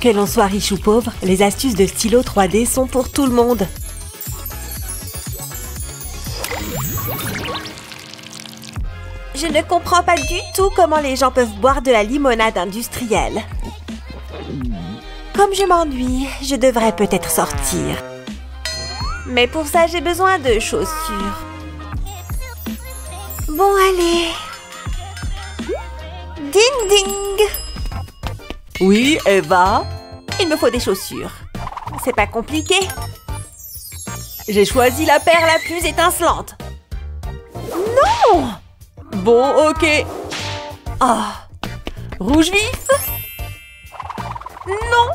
Que l'on soit riche ou pauvre, les astuces de stylo 3D sont pour tout le monde. Je ne comprends pas du tout comment les gens peuvent boire de la limonade industrielle. Comme je m'ennuie, je devrais peut-être sortir. Mais pour ça, j'ai besoin de chaussures. Bon, allez. Ding ding. Oui, Eva? Il me faut des chaussures. C'est pas compliqué. J'ai choisi la paire la plus étincelante. Non! Bon, ok. Ah. Rouge vif? Non.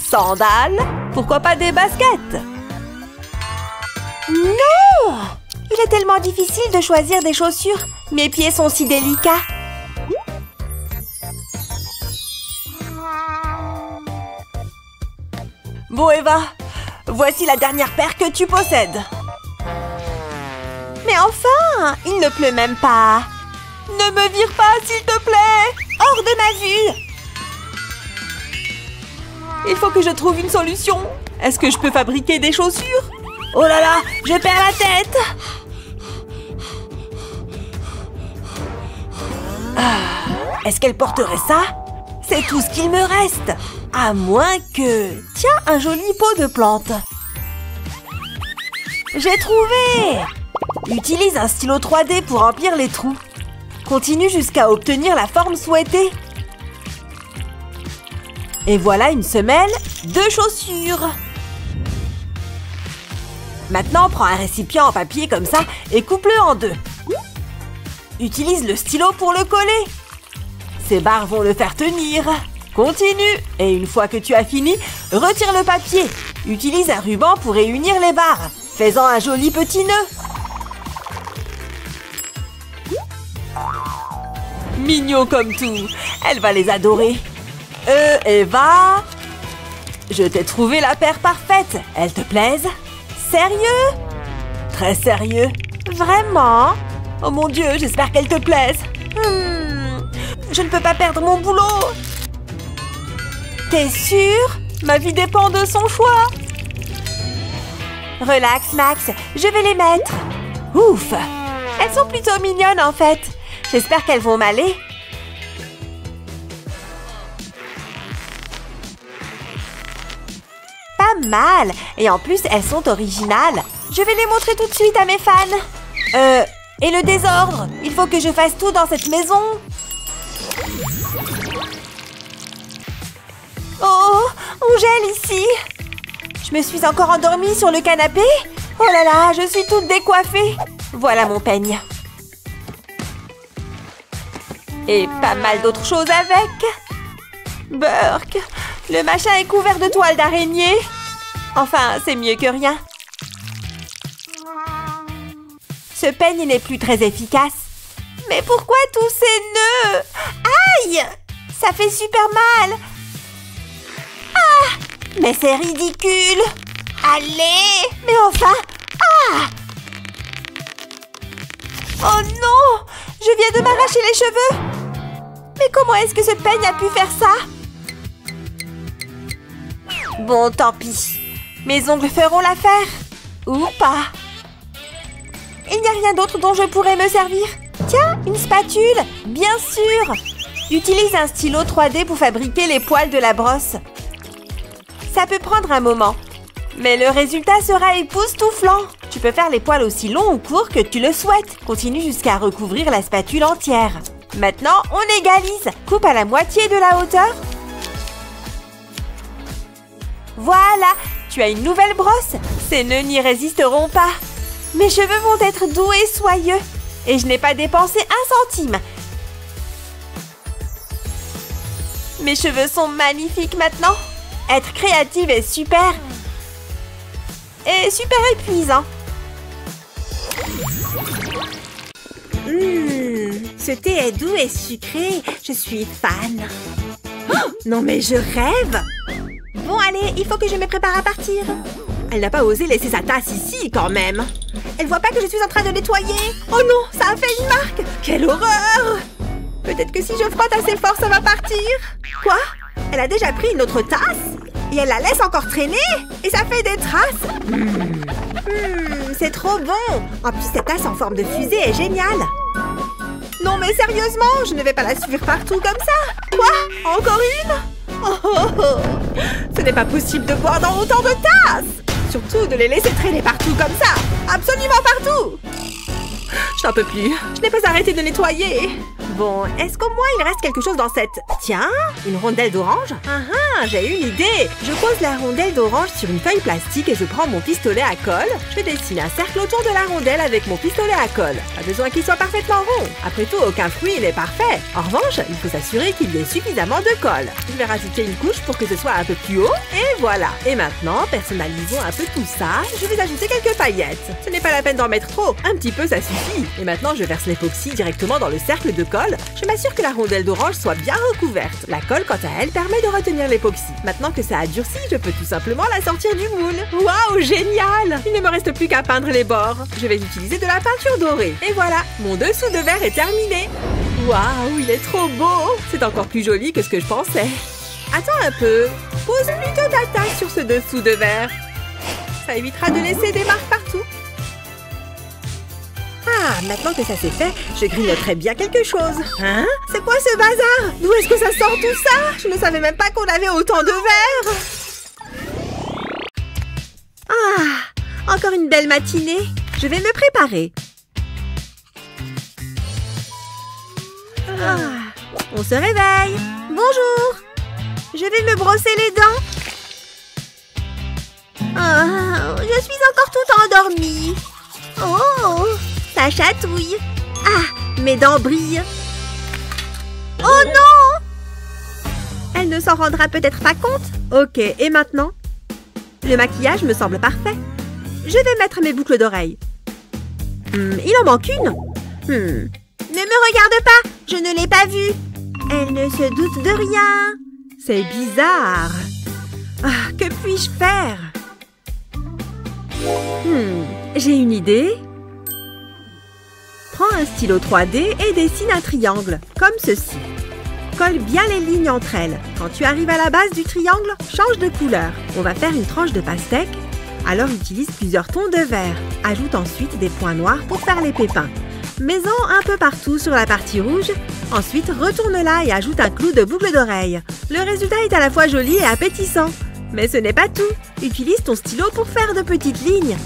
Sandales? Pourquoi pas des baskets? Non! Il est tellement difficile de choisir des chaussures. Mes pieds sont si délicats. Bon, Eva, voici la dernière paire que tu possèdes. Mais enfin, il ne pleut même pas. Ne me vire pas, s'il te plaît. Hors de ma vue. Il faut que je trouve une solution. Est-ce que je peux fabriquer des chaussures? Oh là là, je perds la tête. Ah, est-ce qu'elle porterait ça? C'est tout ce qu'il me reste. À moins que... Tiens, un joli pot de plantes. J'ai trouvé! Utilise un stylo 3D pour remplir les trous. Continue jusqu'à obtenir la forme souhaitée. Et voilà une semelle de chaussures. Maintenant, prends un récipient en papier comme ça et coupe-le en deux. Utilise le stylo pour le coller. Ces barres vont le faire tenir. Continue. Et une fois que tu as fini, retire le papier. Utilise un ruban pour réunir les barres. Fais-en un joli petit nœud. Mignon comme tout. Elle va les adorer. Eva? Je t'ai trouvé la paire parfaite. Elle te plaise? Sérieux? Très sérieux. Vraiment? Oh mon Dieu, j'espère qu'elle te plaise. Je ne peux pas perdre mon boulot. T'es sûre? Ma vie dépend de son choix. Relax, Max. Je vais les mettre. Ouf! Elles sont plutôt mignonnes, en fait. J'espère qu'elles vont m'aller. Pas mal. Et en plus, elles sont originales. Je vais les montrer tout de suite à mes fans. Et le désordre? Il faut que je fasse tout dans cette maison. Oh, on gèle ici. Je me suis encore endormie sur le canapé. Oh là là, je suis toute décoiffée. Voilà mon peigne. Et pas mal d'autres choses avec. Burk, le machin est couvert de toiles d'araignée. Enfin, c'est mieux que rien. Ce peigne n'est plus très efficace. Mais pourquoi tous ces nœuds? Aïe! Ça fait super mal. Ah! Mais c'est ridicule. Allez! Mais enfin! Ah! Oh non! Je viens de m'arracher les cheveux. Mais comment est-ce que ce peigne a pu faire ça? Bon, tant pis. Mes ongles feront l'affaire. Ou pas. Il n'y a rien d'autre dont je pourrais me servir. Tiens, une spatule. Bien sûr. Utilise un stylo 3D pour fabriquer les poils de la brosse. Ça peut prendre un moment. Mais le résultat sera époustouflant. Tu peux faire les poils aussi longs ou courts que tu le souhaites. Continue jusqu'à recouvrir la spatule entière. Maintenant, on égalise. Coupe à la moitié de la hauteur. Voilà, tu as une nouvelle brosse. Ces nœuds n'y résisteront pas. Mes cheveux vont être doux et soyeux. Et je n'ai pas dépensé un centime. Mes cheveux sont magnifiques maintenant. Être créative est super. Et super épuisant. Ce thé est doux et sucré. Je suis fan. Oh, non mais je rêve. Bon allez, il faut que je me prépare à partir. Elle n'a pas osé laisser sa tasse ici quand même. Elle voit pas que je suis en train de nettoyer. Oh non, ça a fait une marque. Quelle horreur. Peut-être que si je frotte assez fort, ça va partir. Quoi? Elle a déjà pris une autre tasse et elle la laisse encore traîner et ça fait des traces. C'est trop bon. En plus, cette tasse en forme de fusée est géniale. Non mais sérieusement, je ne vais pas la suivre partout comme ça. Quoi? Encore une? Oh. Ce n'est pas possible de boire dans autant de tasses. Surtout de les laisser traîner partout comme ça. Absolument partout. Je n'en peux plus. Je n'ai pas arrêté de nettoyer. Bon, est-ce qu'au moins il reste quelque chose dans cette... Tiens, une rondelle d'orange? J'ai une idée. Je pose la rondelle d'orange sur une feuille plastique et je prends mon pistolet à colle. Je dessine un cercle autour de la rondelle avec mon pistolet à colle. Pas besoin qu'il soit parfaitement rond. Après tout, aucun fruit n'est parfait. En revanche, il faut s'assurer qu'il y ait suffisamment de colle. Je vais rajouter une couche pour que ce soit un peu plus haut. Et voilà. Et maintenant, personnalisons un peu tout ça. Je vais ajouter quelques paillettes. Ce n'est pas la peine d'en mettre trop. Un petit peu, ça suffit. Et maintenant, je verse l'époxy directement dans le cercle de colle. Je m'assure que la rondelle d'orange soit bien recouverte. La colle, quant à elle, permet de retenir l'époxy. Maintenant que ça a durci, je peux tout simplement la sortir du moule. Waouh, génial! Il ne me reste plus qu'à peindre les bords. Je vais utiliser de la peinture dorée. Et voilà, mon dessous de verre est terminé. Waouh, il est trop beau! C'est encore plus joli que ce que je pensais. Attends un peu. Pose plutôt ta tasse sur ce dessous de verre. Ça évitera de laisser des marques partout. Ah, maintenant que ça c'est fait, je grignoterai bien quelque chose. Hein? C'est quoi ce bazar? D'où est-ce que ça sort tout ça? Je ne savais même pas qu'on avait autant de verres. Ah, encore une belle matinée. Je vais me préparer. Ah, on se réveille. Bonjour. Je vais me brosser les dents. Ah, je suis encore toute endormie. Oh, ça chatouille. Ah, mes dents brillent. Oh non! Elle ne s'en rendra peut-être pas compte. Ok, et maintenant? Le maquillage me semble parfait. Je vais mettre mes boucles d'oreilles. Il en manque une. Ne me regarde pas, je ne l'ai pas vue. Elle ne se doute de rien. C'est bizarre. Ah, que puis-je faire? J'ai une idée. Prends un stylo 3D et dessine un triangle, comme ceci. Colle bien les lignes entre elles. Quand tu arrives à la base du triangle, change de couleur. On va faire une tranche de pastèque. Alors utilise plusieurs tons de vert. Ajoute ensuite des points noirs pour faire les pépins. Mets-en un peu partout sur la partie rouge. Ensuite, retourne-la et ajoute un clou de boucle d'oreille. Le résultat est à la fois joli et appétissant. Mais ce n'est pas tout. Utilise ton stylo pour faire de petites lignes.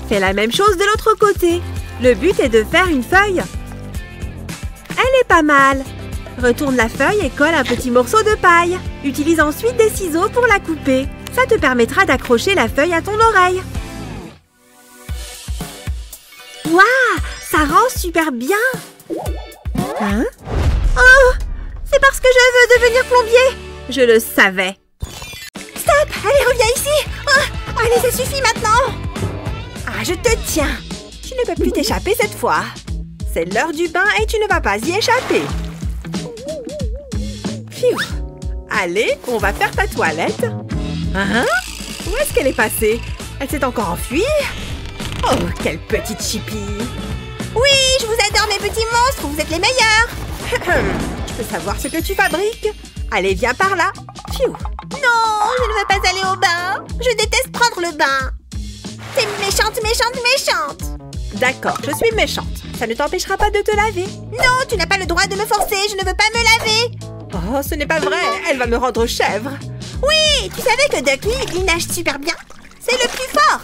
Fais la même chose de l'autre côté. Le but est de faire une feuille. Elle est pas mal. Retourne la feuille et colle un petit morceau de paille. Utilise ensuite des ciseaux pour la couper. Ça te permettra d'accrocher la feuille à ton oreille. Waouh, ça rend super bien. Hein? Oh, c'est parce que je veux devenir plombier. Je le savais. Stop, allez, reviens ici. Oh, allez, ça suffit maintenant. Ah, je te tiens. Tu ne peux plus t'échapper cette fois. C'est l'heure du bain et tu ne vas pas y échapper. Pfiou. Allez, on va faire ta toilette. Hein? Où est-ce qu'elle est passée? Elle s'est encore enfuie? Oh, quelle petite chipie! Oui, je vous adore mes petits monstres, vous êtes les meilleurs! Je peux savoir ce que tu fabriques? Allez, viens par là! Pfiou! Non, je ne veux pas aller au bain! Je déteste prendre le bain! T'es méchante, méchante, méchante! D'accord, je suis méchante. Ça ne t'empêchera pas de te laver. Non, tu n'as pas le droit de me forcer, je ne veux pas me laver! Oh, ce n'est pas vrai, elle va me rendre chèvre! Oui, tu savais que Ducky, il nage super bien? C'est le plus fort!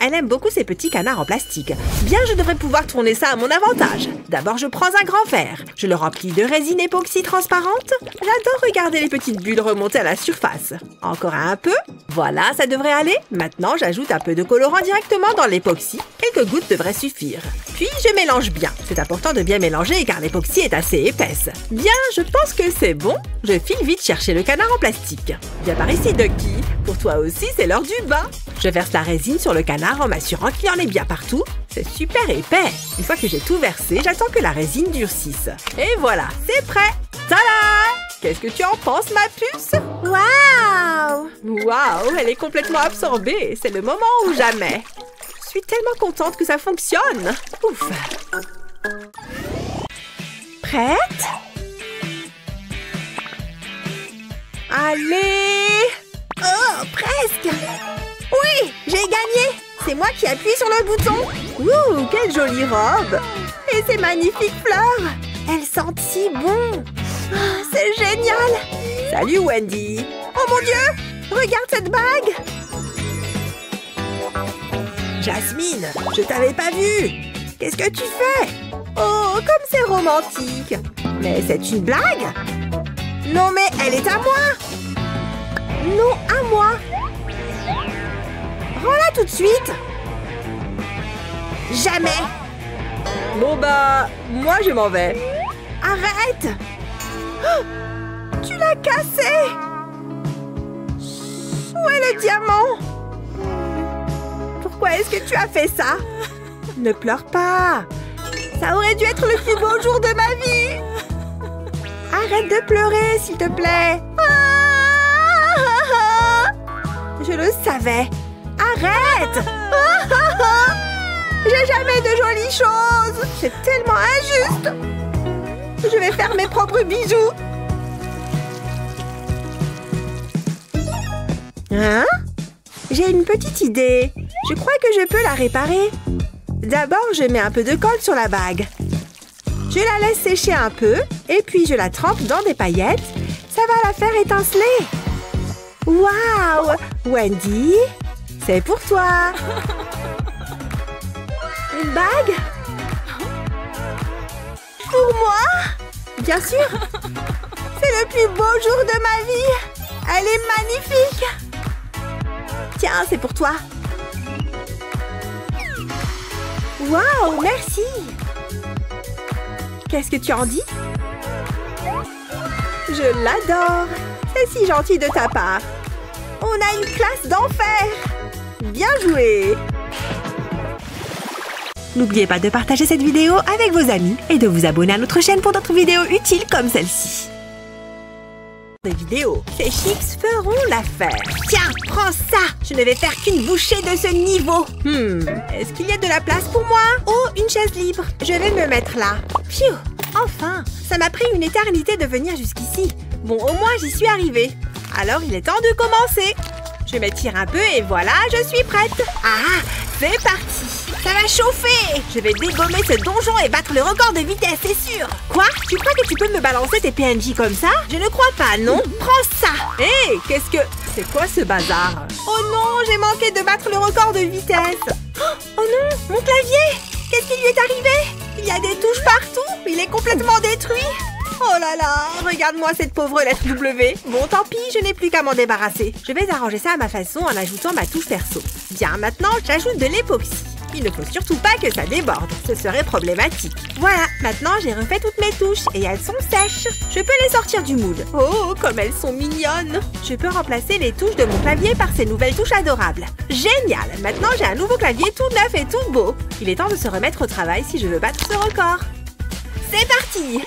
Elle aime beaucoup ces petits canards en plastique. Bien, je devrais pouvoir tourner ça à mon avantage. D'abord, je prends un grand verre. Je le remplis de résine époxy transparente. J'adore regarder les petites bulles remonter à la surface. Encore un peu. Voilà, ça devrait aller. Maintenant, j'ajoute un peu de colorant directement dans l'époxy. Quelques gouttes devraient suffire. Puis, je mélange bien. C'est important de bien mélanger car l'époxy est assez épaisse. Bien, je pense que c'est bon. Je file vite chercher le canard en plastique. Viens par ici, Ducky. Pour toi aussi, c'est l'heure du bain. Je verse la résine sur le canard en m'assurant qu'il en est bien partout. C'est super épais. Une fois que j'ai tout versé, j'attends que la résine durcisse. Et voilà, c'est prêt. Tada! Qu'est-ce que tu en penses, ma puce? Waouh! Waouh, elle est complètement absorbée. C'est le moment ou jamais. Je suis tellement contente que ça fonctionne. Ouf! Prête? Allez! Oh, presque! Oui, j'ai gagné! C'est moi qui appuie sur le bouton! Ouh, quelle jolie robe! Et ces magnifiques fleurs! Elles sentent si bon! Oh, c'est génial! Salut Wendy! Oh mon Dieu! Regarde cette bague! Jasmine, je t'avais pas vue! Qu'est-ce que tu fais? Oh, comme c'est romantique! Mais c'est une blague? Non, mais elle est à moi! Non, à moi! Rends-la tout de suite! Jamais! Bon bah, moi je m'en vais. Arrête! Oh, tu l'as cassé! Où est le diamant? Pourquoi est-ce que tu as fait ça? Ne pleure pas! Ça aurait dû être le plus beau jour de ma vie! Arrête de pleurer, s'il te plaît! Je le savais! Arrête! J'ai jamais de jolies choses! C'est tellement injuste! Je vais faire mes propres bijoux! Hein? J'ai une petite idée! Je crois que je peux la réparer! D'abord, je mets un peu de colle sur la bague. Je la laisse sécher un peu, et puis je la trempe dans des paillettes. Ça va la faire étinceler! Waouh! Wendy, c'est pour toi! Une bague? Pour moi? Bien sûr! C'est le plus beau jour de ma vie! Elle est magnifique! Tiens, c'est pour toi! Waouh, merci! Qu'est-ce que tu en dis? Je l'adore! C'est si gentil de ta part! On a une classe d'enfer! Bien joué! N'oubliez pas de partager cette vidéo avec vos amis et de vous abonner à notre chaîne pour d'autres vidéos utiles comme celle-ci. Des vidéos, ces chips feront l'affaire. Tiens, prends ça! Je ne vais faire qu'une bouchée de ce niveau. Est-ce qu'il y a de la place pour moi? Oh, une chaise libre. Je vais me mettre là. Pfiou! Enfin! Ça m'a pris une éternité de venir jusqu'ici. Bon, au moins j'y suis arrivée. Alors il est temps de commencer. Je m'étire un peu et voilà, je suis prête. Ah, c'est parti. Ça va chauffer. Je vais dégommer ce donjon et battre le record de vitesse, c'est sûr. Quoi? Tu crois que tu peux me balancer tes PNJ comme ça? Je ne crois pas, non? Prends ça. Hé, qu'est-ce que... C'est quoi ce bazar? Oh non, j'ai manqué de battre le record de vitesse. Oh non, mon clavier. Qu'est-ce qui lui est arrivé? Il y a des touches partout. Il est complètement détruit. Oh là là, regarde-moi cette pauvre lettre W. Bon, tant pis, je n'ai plus qu'à m'en débarrasser. Je vais arranger ça à ma façon en ajoutant ma touche perso. Bien, maintenant, j'ajoute de l'époxy. Il ne faut surtout pas que ça déborde, ce serait problématique. Voilà, maintenant j'ai refait toutes mes touches et elles sont sèches. Je peux les sortir du moule. Oh, comme elles sont mignonnes! Je peux remplacer les touches de mon clavier par ces nouvelles touches adorables. Génial! Maintenant j'ai un nouveau clavier tout neuf et tout beau. Il est temps de se remettre au travail si je veux battre ce record. C'est parti!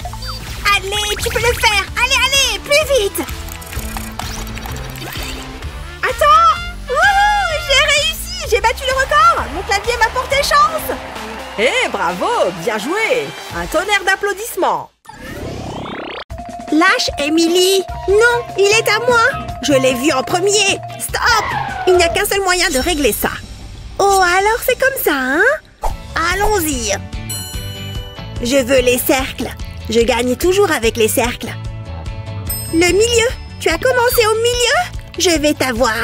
Allez, tu peux le faire! Allez, allez, plus vite! Attends! Wouhou! J'ai réussi! J'ai battu le record! Mon clavier m'a porté chance! Eh, bravo! Bien joué! Un tonnerre d'applaudissements! Lâche, Emily! Non, il est à moi! Je l'ai vu en premier! Stop! Il n'y a qu'un seul moyen de régler ça. Oh, alors c'est comme ça, hein? Allons-y! Je veux les cercles. Je gagne toujours avec les cercles. Le milieu! Tu as commencé au milieu? Je vais t'avoir.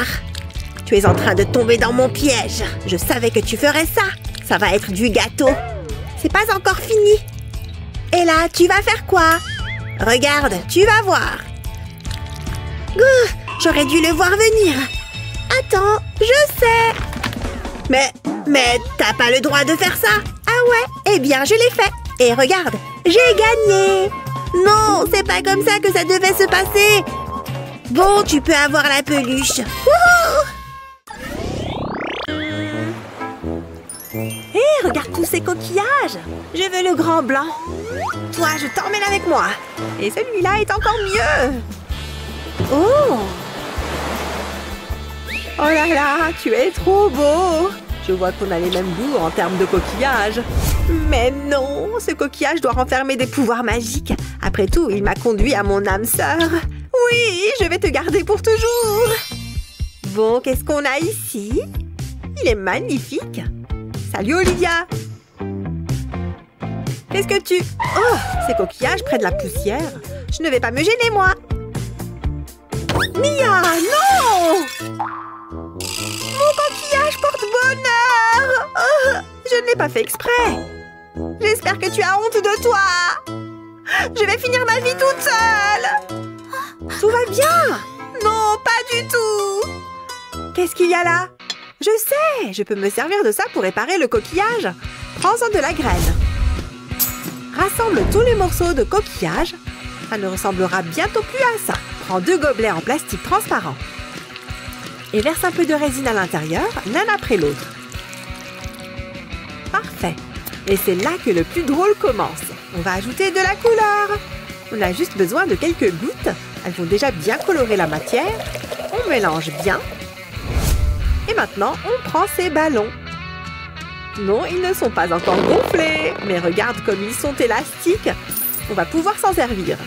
Tu es en train de tomber dans mon piège. Je savais que tu ferais ça. Ça va être du gâteau. C'est pas encore fini. Et là, tu vas faire quoi? Regarde, tu vas voir. J'aurais dû le voir venir. Attends, je sais. Mais t'as pas le droit de faire ça. Ah ouais? Eh bien, je l'ai fait. Et regarde, j'ai gagné. Non, c'est pas comme ça que ça devait se passer. Bon, tu peux avoir la peluche. Wouhou! Hé, regarde tous ces coquillages. Je veux le grand blanc. Toi, je t'emmène avec moi. Et celui-là est encore mieux. Oh! Oh là là, tu es trop beau. Je vois qu'on a les mêmes goûts en termes de coquillages. Mais non, ce coquillage doit renfermer des pouvoirs magiques. Après tout, il m'a conduit à mon âme sœur. Oui, je vais te garder pour toujours. Bon, qu'est-ce qu'on a ici? Il est magnifique. Salut, Olivia. Qu'est-ce que tu... Oh, ces coquillages près de la poussière. Je ne vais pas me gêner, moi. Mia, non! Mon coquillage porte bonheur. Oh, je ne l'ai pas fait exprès. J'espère que tu as honte de toi. Je vais finir ma vie toute seule. Tout va bien. Non, pas du tout. Qu'est-ce qu'il y a là? Je sais, je peux me servir de ça pour réparer le coquillage. Prends-en de la graine. Rassemble tous les morceaux de coquillage. Ça ne ressemblera bientôt plus à ça. Prends 2 gobelets en plastique transparent. Et verse un peu de résine à l'intérieur, l'un après l'autre. Parfait. Et c'est là que le plus drôle commence. On va ajouter de la couleur. On a juste besoin de quelques gouttes. Elles vont déjà bien colorer la matière. On mélange bien. Et maintenant, on prend ces ballons. Non, ils ne sont pas encore gonflés. Mais regarde comme ils sont élastiques. On va pouvoir s'en servir.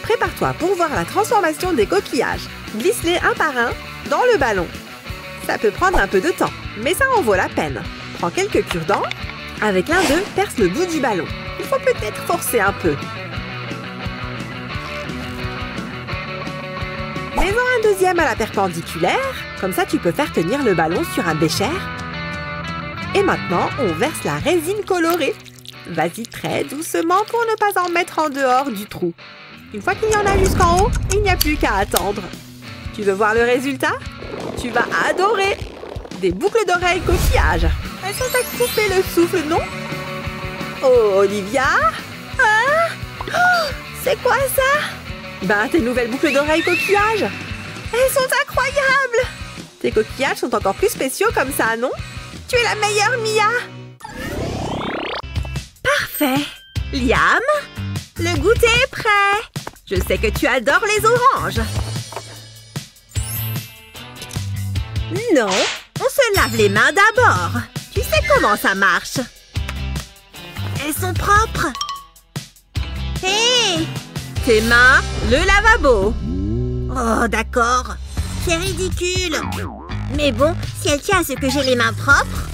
Prépare-toi pour voir la transformation des coquillages. Glisse-les un par un dans le ballon. Ça peut prendre un peu de temps, mais ça en vaut la peine. Prends quelques cure-dents. Avec l'un d'eux, perce le bout du ballon. Il faut peut-être forcer un peu. Mets-en un deuxième à la perpendiculaire. Comme ça, tu peux faire tenir le ballon sur un bécher. Et maintenant, on verse la résine colorée. Vas-y très doucement pour ne pas en mettre en dehors du trou. Une fois qu'il y en a jusqu'en haut, il n'y a plus qu'à attendre. Tu veux voir le résultat? Tu vas adorer! Des boucles d'oreilles coquillages. Elles sont à couper le souffle, non? Oh, Olivia? Hein? Oh, c'est quoi ça? Ben, tes nouvelles boucles d'oreilles coquillages. Elles sont incroyables! Tes coquillages sont encore plus spéciaux comme ça, non? Tu es la meilleure, Mia! Parfait! Liam, le goûter est prêt! Je sais que tu adores les oranges! Non, on se lave les mains d'abord! Tu sais comment ça marche! Elles sont propres! Hé! Tes mains, le lavabo! Oh, d'accord! C'est ridicule! Mais bon, si elle tient à ce que j'ai les mains propres...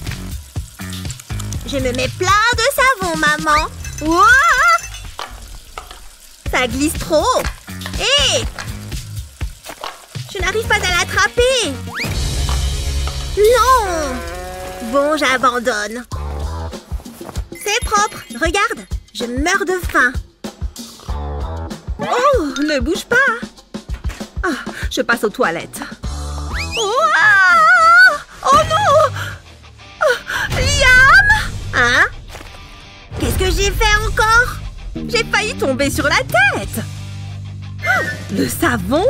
Je me mets plein de savon, maman! Ouah! Ça glisse trop! Hé! Je n'arrive pas à l'attraper! Non! Bon, j'abandonne. C'est propre! Regarde! Je meurs de faim! Oh! Ne bouge pas! Ah, je passe aux toilettes. Ouah! Oh non! Oh, Liam! Hein? Qu'est-ce que j'ai fait encore? J'ai failli tomber sur la tête! Oh, le savon?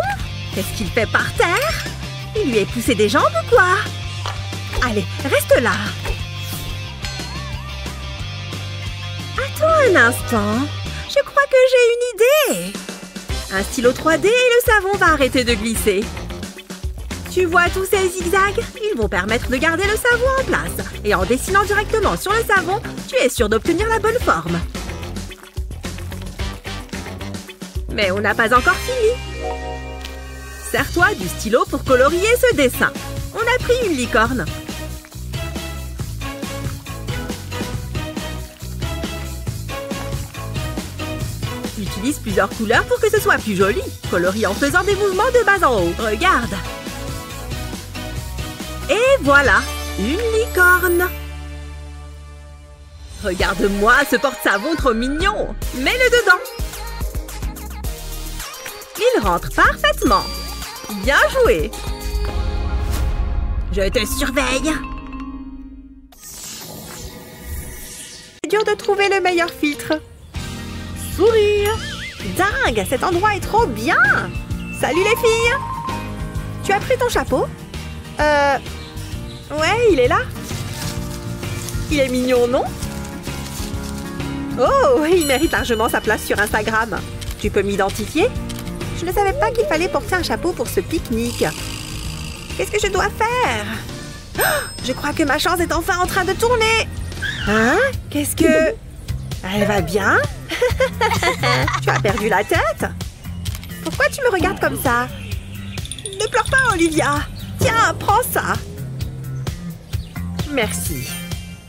Qu'est-ce qu'il fait par terre? Il lui est poussé des jambes ou quoi? Allez, reste là! Attends un instant. Je crois que j'ai une idée. Un stylo 3D et le savon va arrêter de glisser. Tu vois tous ces zigzags? Ils vont permettre de garder le savon en place. Et en dessinant directement sur le savon, tu es sûr d'obtenir la bonne forme. Mais on n'a pas encore fini. Sers-toi du stylo pour colorier ce dessin. On a pris une licorne. Utilise plusieurs couleurs pour que ce soit plus joli. Colorie en faisant des mouvements de bas en haut. Regarde. Et voilà, une licorne. Regarde-moi ce porte-savon trop mignon. Mets-le dedans. Il rentre parfaitement. Bien joué. Je te surveille. C'est dur de trouver le meilleur filtre. Sourire. Dingue, cet endroit est trop bien. Salut les filles. Tu as pris ton chapeau? Ouais, il est là. Il est mignon, non? Oh, il mérite largement sa place sur Instagram. Tu peux m'identifier? Je ne savais pas qu'il fallait porter un chapeau pour ce pique-nique. Qu'est-ce que je dois faire? Oh, je crois que ma chance est enfin en train de tourner. Hein? Qu'est-ce que... Elle va bien? Tu as perdu la tête? Pourquoi tu me regardes comme ça? Ne pleure pas, Olivia. Tiens, prends ça. Merci.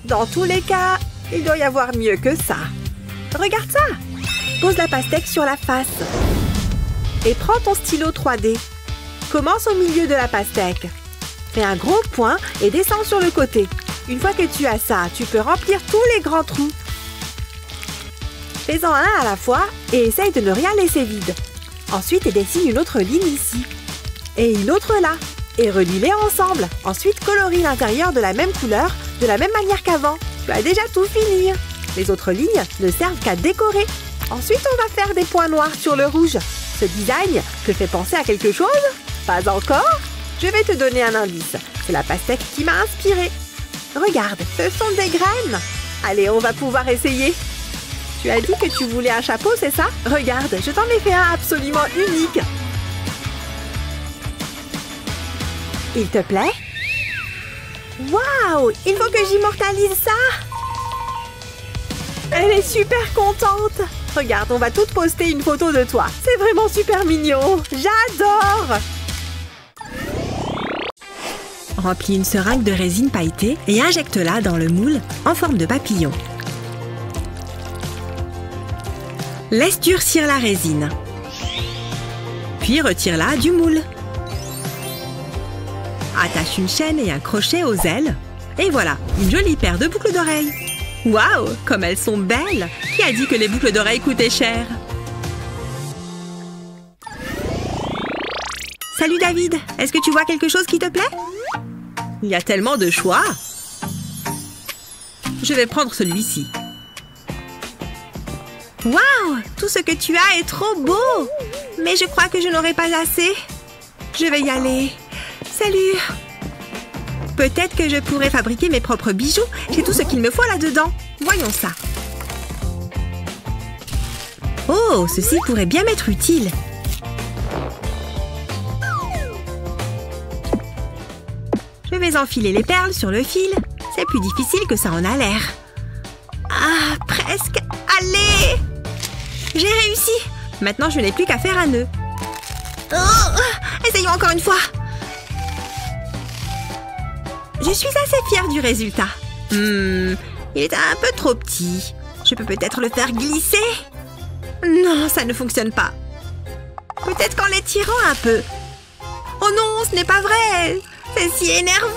Dans tous les cas, il doit y avoir mieux que ça. Regarde ça. Pose la pastèque sur la face. Et prends ton stylo 3D. Commence au milieu de la pastèque. Fais un gros point et descends sur le côté. Une fois que tu as ça, tu peux remplir tous les grands trous. Fais-en un à la fois et essaye de ne rien laisser vide. Ensuite, dessine une autre ligne ici. Et une autre là. Et relie-les ensemble. Ensuite, colorie l'intérieur de la même couleur, de la même manière qu'avant. Tu as déjà tout fini. Les autres lignes ne servent qu'à décorer. Ensuite, on va faire des points noirs sur le rouge. Ce design te fait penser à quelque chose? Pas encore? Je vais te donner un indice. C'est la pastèque qui m'a inspirée. Regarde, ce sont des graines. Allez, on va pouvoir essayer. Tu as dit que tu voulais un chapeau, c'est ça? Regarde, je t'en ai fait un absolument unique. Il te plaît? Waouh! Il faut que j'immortalise ça! Elle est super contente! Regarde, on va toutes poster une photo de toi. C'est vraiment super mignon! J'adore! Remplis une seringue de résine pailletée et injecte-la dans le moule en forme de papillon. Laisse durcir la résine. Puis retire-la du moule. Attache une chaîne et un crochet aux ailes. Et voilà, une jolie paire de boucles d'oreilles. Waouh, comme elles sont belles! Qui a dit que les boucles d'oreilles coûtaient cher? Salut David, est-ce que tu vois quelque chose qui te plaît? Il y a tellement de choix. Je vais prendre celui-ci. Waouh, tout ce que tu as est trop beau! Mais je crois que je n'aurai pas assez. Je vais y aller. Salut! Peut-être que je pourrais fabriquer mes propres bijoux. J'ai tout ce qu'il me faut là-dedans. Voyons ça. Oh, ceci pourrait bien m'être utile. Je vais enfiler les perles sur le fil. C'est plus difficile que ça en a l'air. Ah, presque. Allez! J'ai réussi. Maintenant, je n'ai plus qu'à faire un nœud. Oh, essayons encore une fois. Je suis assez fière du résultat. Il est un peu trop petit. Je peux peut-être le faire glisser? Non, ça ne fonctionne pas. Peut-être qu'en l'étirant un peu. Oh non, ce n'est pas vrai. C'est si énervant.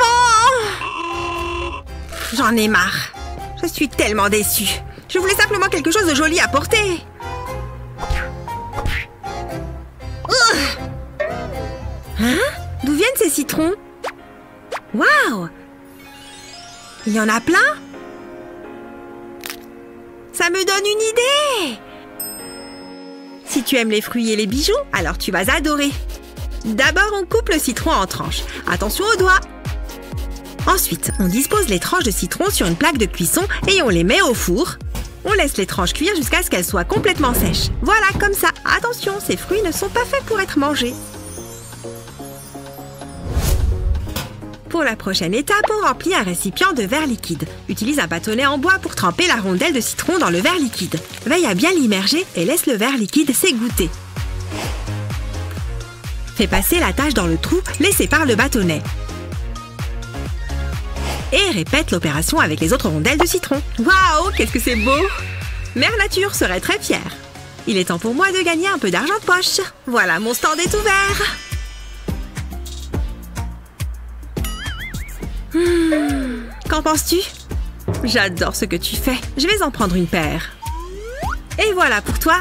J'en ai marre. Je suis tellement déçue. Je voulais simplement quelque chose de joli à porter. Hein? D'où viennent ces citrons? Waouh! Il y en a plein? Ça me donne une idée! Si tu aimes les fruits et les bijoux, alors tu vas adorer. D'abord, on coupe le citron en tranches. Attention aux doigts! Ensuite, on dispose les tranches de citron sur une plaque de cuisson et on les met au four. On laisse les tranches cuire jusqu'à ce qu'elles soient complètement sèches. Voilà, comme ça. Attention, ces fruits ne sont pas faits pour être mangés. Pour la prochaine étape, on remplit un récipient de verre liquide. Utilise un bâtonnet en bois pour tremper la rondelle de citron dans le verre liquide. Veille à bien l'immerger et laisse le verre liquide s'égoutter. Fais passer la tache dans le trou laissé par le bâtonnet. Et répète l'opération avec les autres rondelles de citron. Waouh, qu'est-ce que c'est beau! Mère Nature serait très fière. Il est temps pour moi de gagner un peu d'argent de poche. Voilà, mon stand est ouvert. Qu'en penses-tu? J'adore ce que tu fais. Je vais en prendre une paire. Et voilà pour toi.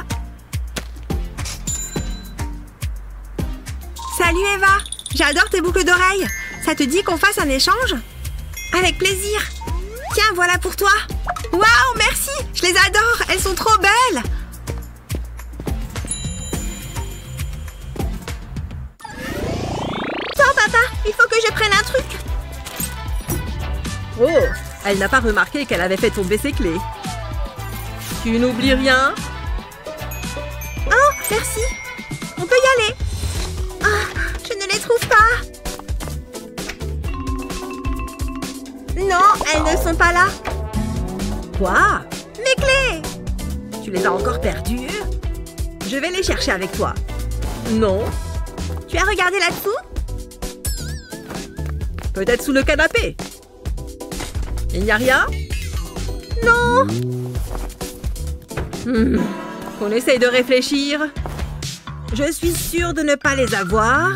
Salut Eva. J'adore tes boucles d'oreilles. Ça te dit qu'on fasse un échange? Avec plaisir. Tiens, voilà pour toi. Waouh, merci. Je les adore. Elles sont trop belles. Attends, papa. Il faut que je prenne un truc. Oh, elle n'a pas remarqué qu'elle avait fait tomber ses clés. Tu n'oublies rien? Oh, merci. On peut y aller. Ah, je ne les trouve pas. Non, elles ne sont pas là. Quoi? Mes clés! Tu les as encore perdues? Je vais les chercher avec toi. Non. Tu as regardé là-dessous? Peut-être sous le canapé. Il n'y a rien? Non. On essaye de réfléchir. Je suis sûre de ne pas les avoir.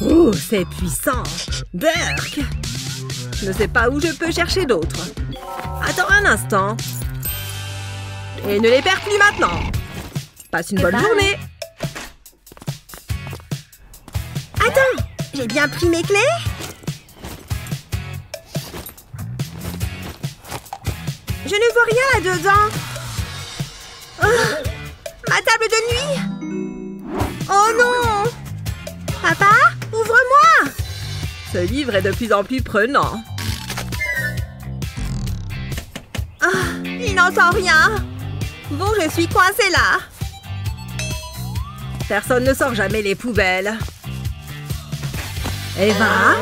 Oh, c'est puissant. Burk. Je ne sais pas où je peux chercher d'autres. Attends un instant. Et ne les perds plus maintenant. Passe une bonne journée. Attends, j'ai bien pris mes clés? Je ne vois rien là-dedans. Oh, ma table de nuit. Oh non! Papa, ouvre-moi! Ce livre est de plus en plus prenant. Il n'entend rien. Bon, je suis coincée là. Personne ne sort jamais les poubelles. Eva?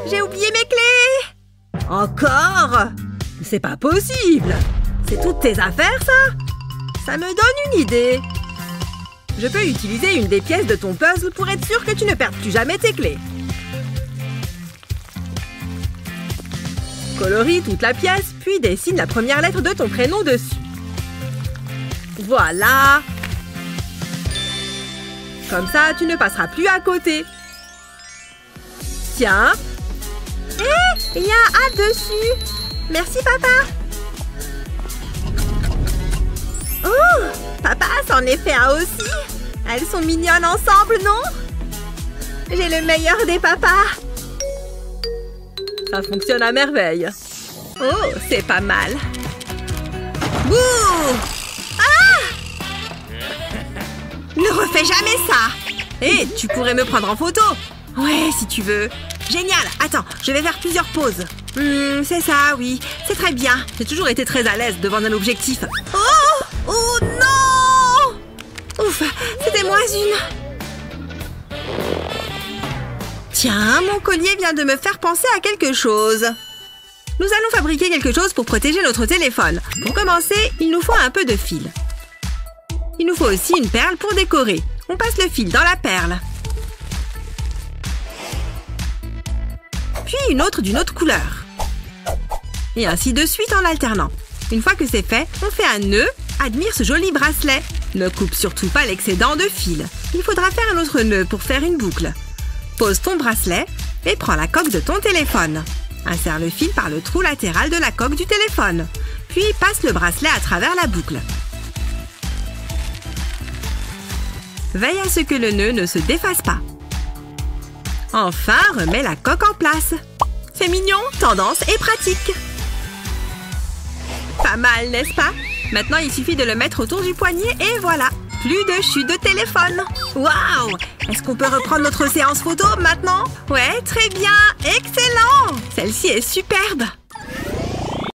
J'ai oublié mes clés. Encore? C'est pas possible. C'est toutes tes affaires, ça? Ça me donne une idée. Je peux utiliser une des pièces de ton puzzle pour être sûr que tu ne perds plus jamais tes clés. Colorie toute la pièce, puis dessine la première lettre de ton prénom dessus. Voilà. Comme ça, tu ne passeras plus à côté. Tiens. Hé, il y a un A dessus. Merci, papa. Oh, papa s'en est fait un aussi. Elles sont mignonnes ensemble, non? J'ai le meilleur des papas. Ça fonctionne à merveille. Oh, c'est pas mal. Bouh! Ne refais jamais ça. Hé, tu pourrais me prendre en photo. Ouais, si tu veux. Génial. Attends, je vais faire plusieurs poses. C'est ça, oui. C'est très bien. J'ai toujours été très à l'aise devant un objectif. Oh! Oh non! Ouf, c'était moins une. Tiens, mon collier vient de me faire penser à quelque chose. Nous allons fabriquer quelque chose pour protéger notre téléphone. Pour commencer, il nous faut un peu de fil. Il nous faut aussi une perle pour décorer. On passe le fil dans la perle. Puis une autre d'une autre couleur. Et ainsi de suite en alternant. Une fois que c'est fait, on fait un nœud. Admire ce joli bracelet. Ne coupe surtout pas l'excédent de fil. Il faudra faire un autre nœud pour faire une boucle. Pose ton bracelet et prends la coque de ton téléphone. Insère le fil par le trou latéral de la coque du téléphone. Puis passe le bracelet à travers la boucle. Veille à ce que le nœud ne se défasse pas. Enfin, remets la coque en place. C'est mignon, tendance et pratique. Pas mal, n'est-ce pas? Maintenant, il suffit de le mettre autour du poignet et voilà. Plus de chute de téléphone. Waouh! Est-ce qu'on peut reprendre notre séance photo maintenant? Ouais, très bien! Excellent! Celle-ci est superbe!